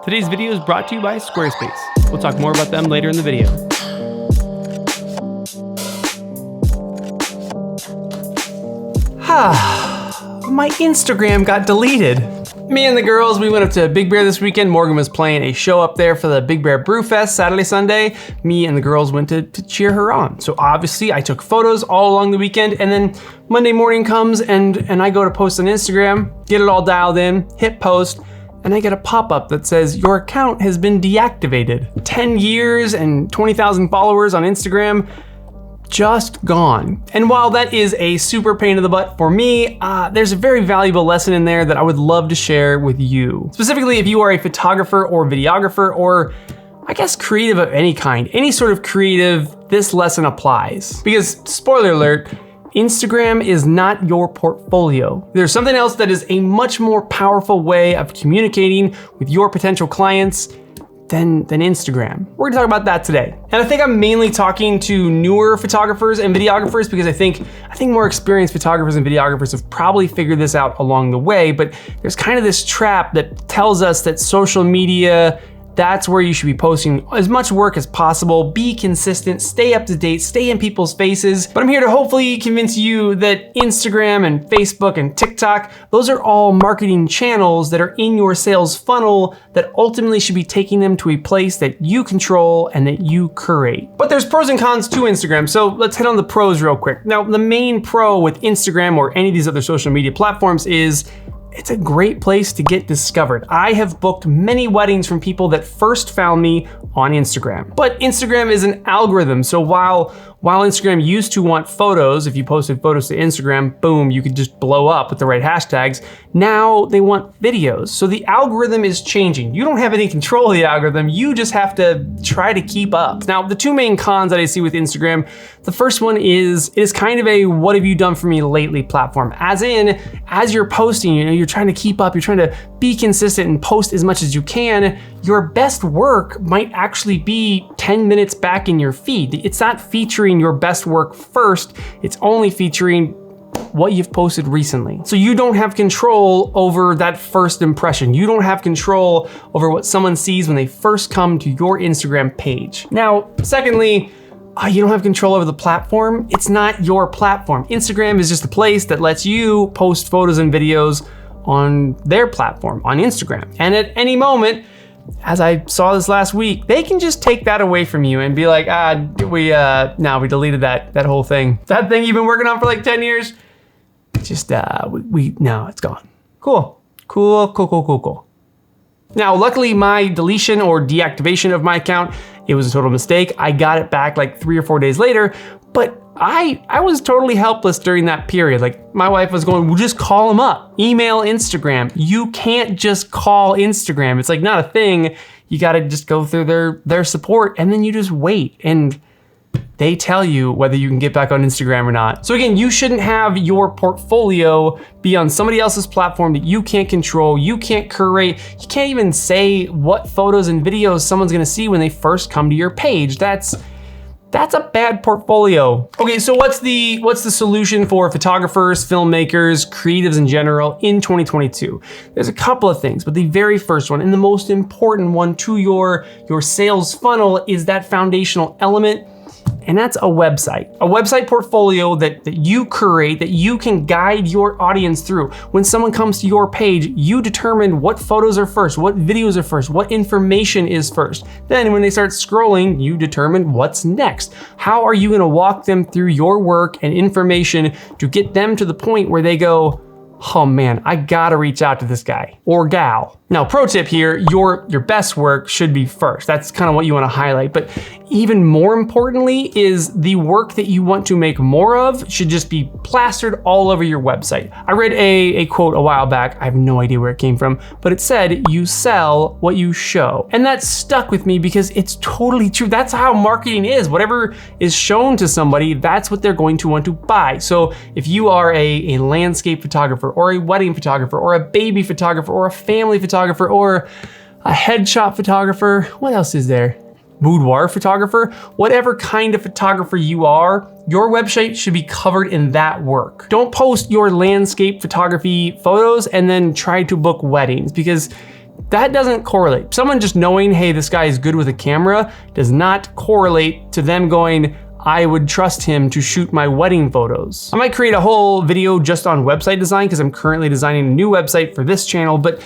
Today's video is brought to you by Squarespace. We'll talk more about them later in the video. My Instagram got deleted. Me and the girls, we went up to Big Bear this weekend. Morgan was playing a show up there for the Big Bear Brew Fest Saturday, Sunday. Me and the girls went to cheer her on. So obviously I took photos all along the weekend, and then Monday morning comes and I go to post on Instagram, get it all dialed in, hit post, and I get a pop-up that says your account has been deactivated. 10 years and 20,000 followers on Instagram, just gone. And while that is a super pain in the butt for me, there's a very valuable lesson in there that I would love to share with you. Specifically, if you are a photographer or videographer, or I guess creative of any kind, any sort of creative, this lesson applies. Because, spoiler alert, Instagram is not your portfolio. There's something else that is a much more powerful way of communicating with your potential clients than Instagram. We're gonna talk about that today. And I think I'm mainly talking to newer photographers and videographers because I think more experienced photographers and videographers have probably figured this out along the way, but there's kind of this trap that tells us that social media, that's where you should be posting as much work as possible, be consistent, stay up to date, stay in people's faces. But I'm here to hopefully convince you that Instagram and Facebook and TikTok, those are all marketing channels that are in your sales funnel that ultimately should be taking them to a place that you control and that you curate. But there's pros and cons to Instagram, so let's hit on the pros real quick. Now, the main pro with Instagram or any of these other social media platforms is it's a great place to get discovered. I have booked many weddings from people that first found me on Instagram. But Instagram is an algorithm, so while Instagram used to want photos, if you posted photos to Instagram, boom, you could just blow up with the right hashtags. Now they want videos. So the algorithm is changing. You don't have any control of the algorithm, you just have to try to keep up. Now, the two main cons that I see with Instagram, the first one is it is kind of a what have you done for me lately platform. As in, as you're posting, you're trying to keep up, you're trying to be consistent and post as much as you can. Your best work might actually be 10 minutes back in your feed. It's not featuring your best work first, it's only featuring what you've posted recently. So you don't have control over that first impression. You don't have control over what someone sees when they first come to your Instagram page. Now, secondly, you don't have control over the platform. It's not your platform. Instagram is just a place that lets you post photos and videos on their platform, on Instagram. And at any moment, as I saw this last week, they can just take that away from you and be like, we deleted that whole thing. That thing you've been working on for like 10 years, just, no, it's gone. Cool. Now, luckily my deletion or deactivation of my account, it was a total mistake. I got it back like 3 or 4 days later, but I was totally helpless during that period. Like, my wife was going, well, just call them up, email Instagram. You can't just call Instagram. It's like not a thing. You gotta just go through their support, and then you just wait, and they tell you whether you can get back on Instagram or not. So again, you shouldn't have your portfolio be on somebody else's platform that you can't control, you can't curate, you can't even say what photos and videos someone's gonna see when they first come to your page. That's a bad portfolio. Okay, so what's the solution for photographers, filmmakers, creatives in general in 2022? There's a couple of things, but the very first one and the most important one to your sales funnel is that foundational element, and that's a website. A website portfolio that you curate, that you can guide your audience through. When someone comes to your page, you determine what photos are first, what videos are first, what information is first. Then when they start scrolling, you determine what's next. How are you gonna walk them through your work and information to get them to the point where they go, oh man, I gotta reach out to this guy or gal. Now, pro tip here, your best work should be first. That's kind of what you wanna highlight. But even more importantly is the work that you want to make more of should just be plastered all over your website. I read a quote a while back, I have no idea where it came from, but it said, you sell what you show. And that stuck with me because it's totally true. That's how marketing is. Whatever is shown to somebody, that's what they're going to want to buy. So if you are a landscape photographer or a wedding photographer or a baby photographer or a family photographer or a headshot photographer, what else is there? Boudoir photographer, whatever kind of photographer you are, your website should be covered in that work. Don't post your landscape photography photos and then try to book weddings, because That doesn't correlate. Someone just knowing, hey, this guy is good with a camera does not correlate to them going, I would trust him to shoot my wedding photos. I might create a whole video just on website design because I'm currently designing a new website for this channel, but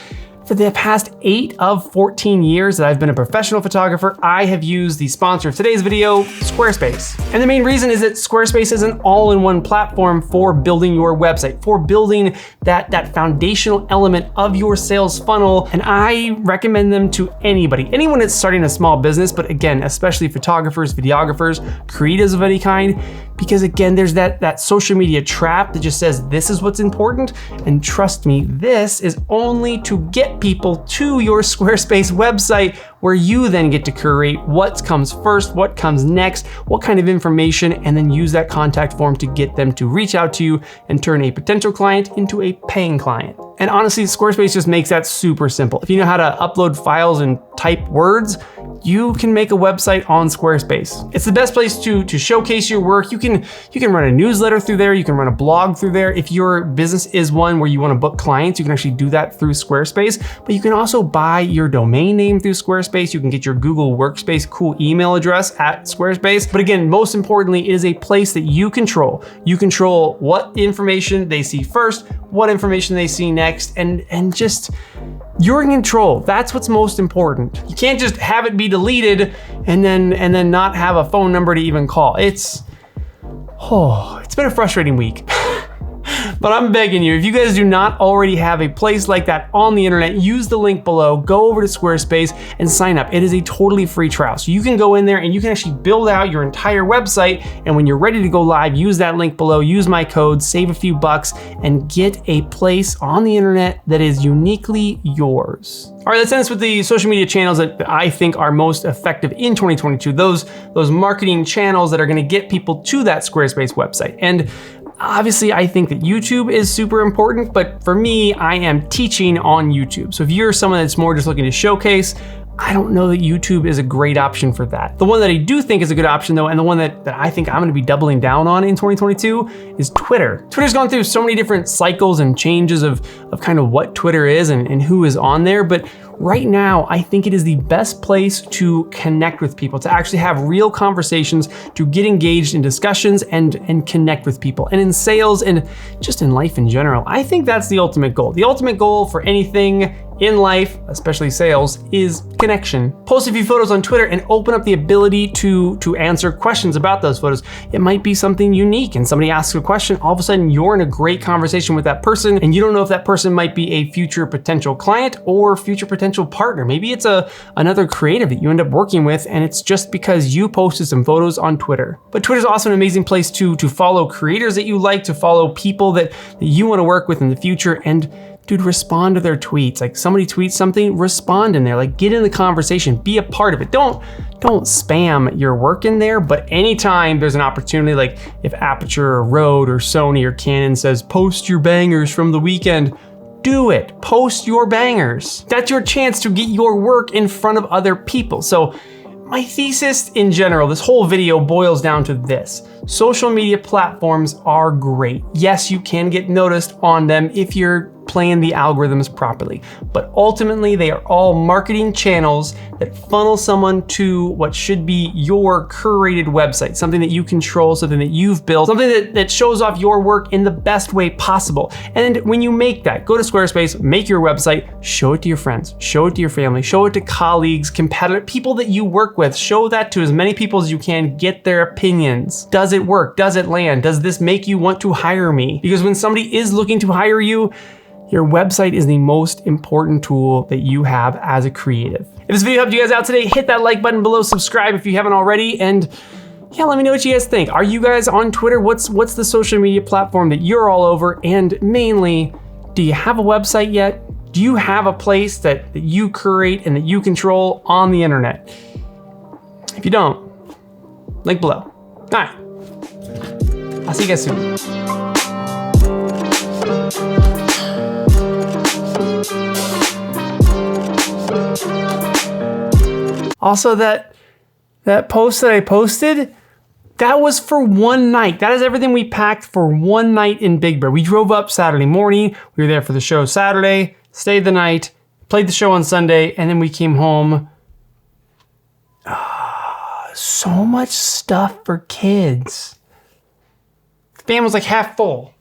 for the past 8 of 14 years that I've been a professional photographer, I have used the sponsor of today's video, Squarespace. And the main reason is that Squarespace is an all-in-one platform for building your website, for building that foundational element of your sales funnel. And I recommend them to anybody, anyone that's starting a small business, but again, especially photographers, videographers, creatives of any kind, because again, there's that social media trap that just says this is what's important. And trust me, this is only to get people to your Squarespace website, where you then get to curate what comes first, what comes next, what kind of information, and then use that contact form to get them to reach out to you and turn a potential client into a paying client. And honestly, Squarespace just makes that super simple. If you know how to upload files and type words, you can make a website on Squarespace. It's the best place to showcase your work. You can run a newsletter through there. You can run a blog through there. If your business is one where you want to book clients, you can actually do that through Squarespace. But you can also buy your domain name through Squarespace. You can get your Google Workspace cool email address at Squarespace. But again, most importantly, it is a place that you control. You control what information they see first, what information they see next, and just you're in control. That's what's most important. You can't just have it be deleted and then not have a phone number to even call. It's been a frustrating week. But I'm begging you, if you guys do not already have a place like that on the internet, use the link below, go over to Squarespace and sign up. It is a totally free trial. So you can go in there and you can actually build out your entire website. And when you're ready to go live, use that link below, use my code, save a few bucks, and get a place on the internet that is uniquely yours. All right, let's end this with the social media channels that I think are most effective in 2022. Those marketing channels that are gonna get people to that Squarespace website. And obviously, I think that YouTube is super important, but for me, I am teaching on YouTube. So if you're someone that's more just looking to showcase, I don't know that YouTube is a great option for that. The one that I do think is a good option though, and the one that I think I'm gonna be doubling down on in 2022 is Twitter. Twitter's gone through so many different cycles and changes of kind of what Twitter is and who is on there, but right now, I think it is the best place to connect with people, to actually have real conversations, to get engaged in discussions and connect with people. And in sales and just in life in general, I think that's the ultimate goal. The ultimate goal for anything in life, especially sales, is connection. Post a few photos on Twitter and open up the ability to answer questions about those photos. It might be something unique and somebody asks a question, all of a sudden you're in a great conversation with that person and you don't know if that person might be a future potential client or future potential partner. Maybe it's another creative that you end up working with and it's just because you posted some photos on Twitter. But Twitter's also an amazing place to follow creators that you like, to follow people that you want to work with in the future, and dude, respond to their tweets. Like somebody tweets something, respond in there, like get in the conversation, be a part of it. Don't spam your work in there, but anytime there's an opportunity, like if Aperture or Rode or Sony or Canon says, post your bangers from the weekend, do it, post your bangers. That's your chance to get your work in front of other people. So my thesis in general, this whole video boils down to this. Social media platforms are great. Yes, you can get noticed on them if you're playing the algorithms properly, but ultimately they are all marketing channels that funnel someone to what should be your curated website, something that you control, something that you've built, something that shows off your work in the best way possible. And when you make that, go to Squarespace, make your website, show it to your friends, show it to your family, show it to colleagues, competitors, people that you work with, show that to as many people as you can, get their opinions. Does it work? Does it land? Does this make you want to hire me? Because when somebody is looking to hire you, your website is the most important tool that you have as a creative. If this video helped you guys out today, hit that like button below, subscribe if you haven't already, and yeah, let me know what you guys think. Are you guys on Twitter? What's the social media platform that you're all over? And mainly, do you have a website yet? Do you have a place that you curate and that you control on the internet? If you don't, link below. All right, I'll see you guys soon. Also, that post that I posted, that was for one night. That is everything we packed for one night in Big Bear. We drove up Saturday morning. We were there for the show Saturday, stayed the night, Played the show on Sunday, and then we came home. So much stuff for kids. The van was like half full.